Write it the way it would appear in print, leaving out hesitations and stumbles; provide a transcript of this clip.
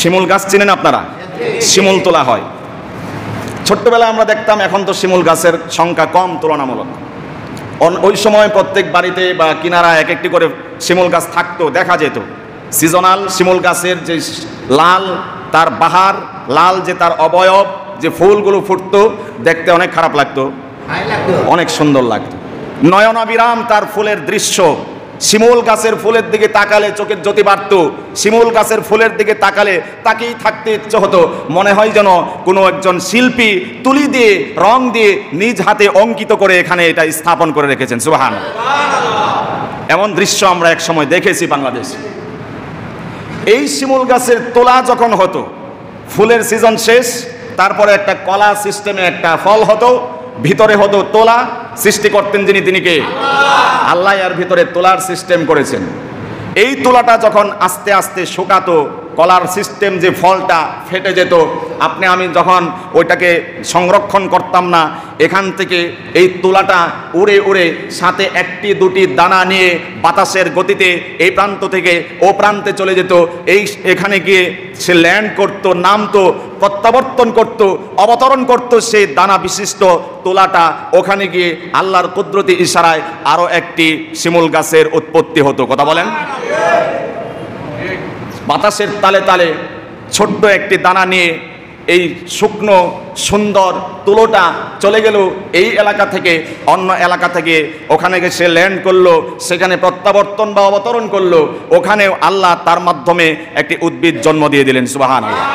শিমুল গাছ চিনেন আপনারা? শিমুল তোলা হয়। ছোট্টবেলায় আমরা দেখতাম, এখন তো শিমুল গাছের সংখ্যা কম তুলনামূলক। ওই সময় প্রত্যেক বাড়িতে বা কিনারা এক একটি করে শিমুল গাছ থাকতো, দেখা যেত। সিজনাল শিমুল গাছের যে লাল তার বাহার, লাল যে তার অবয়ব, যে ফুলগুলো ফুটতো, দেখতে অনেক খারাপ লাগতো, অনেক সুন্দর লাগতো। নয়নাবিরাম তার ফুলের দৃশ্য। শিমুল গাছের ফুলের দিকে তাকালে চোখের জ্যোতি বাড়ত। শিমুল গাছের ফুলের দিকে তাকালে তাকেই থাকতে ইচ্ছে হতো। মনে হয় যেন কোনো একজন শিল্পী তুলি দিয়ে, রং দিয়ে নিজ হাতে অঙ্কিত করে এখানে এটা স্থাপন করে রেখেছেন। সুবহানাল্লাহ। এমন দৃশ্য আমরা এক সময় দেখেছি বাংলাদেশে। এই শিমুল গাছের তোলা যখন হতো, ফুলের সিজন শেষ, তারপরে একটা কলা সিস্টেমে একটা ফল হতো, ভিতরে হতো তোলা। সৃষ্টি করতেন যিনি, তিনি কে? আল্লাহ। এর ভিতরে তোলার সিস্টেম করেছেন। এই তোলাটা যখন আস্তে আস্তে শুকাতো, কলার সিস্টেম যে ফলটা ফেটে যেত, আপনি আমি যখন ওইটাকে সংরক্ষণ করতাম না, এখান থেকে এই তোলাটা উড়ে উড়ে সাথে একটি দুটি দানা নিয়ে বাতাসের গতিতে এই প্রান্ত থেকে ও প্রান্তে চলে যেত। এখানে গিয়ে সে ল্যান্ড করতো, নামতো, প্রত্যাবর্তন করত, অবতরণ করত। সেই দানা বিশিষ্ট তোলাটা ওখানে গিয়ে আল্লাহর কুদরতি ইশারায় আরো একটি শিমুল গাছের উৎপত্তি হতো। কথা বলেন। বাতাসের তালে তালে ছোট্ট একটি দানা নিয়ে এই শুকনো সুন্দর তুলোটা চলে গেল এই এলাকা থেকে অন্য এলাকা থেকে, ওখানে গিয়ে সে ল্যান্ড করলো, সেখানে প্রত্যাবর্তন বা অবতরণ করলো। ওখানে আল্লাহ তার মাধ্যমে একটি উদ্ভিদ জন্ম দিয়ে দিলেন। সুবহানাল্লাহ।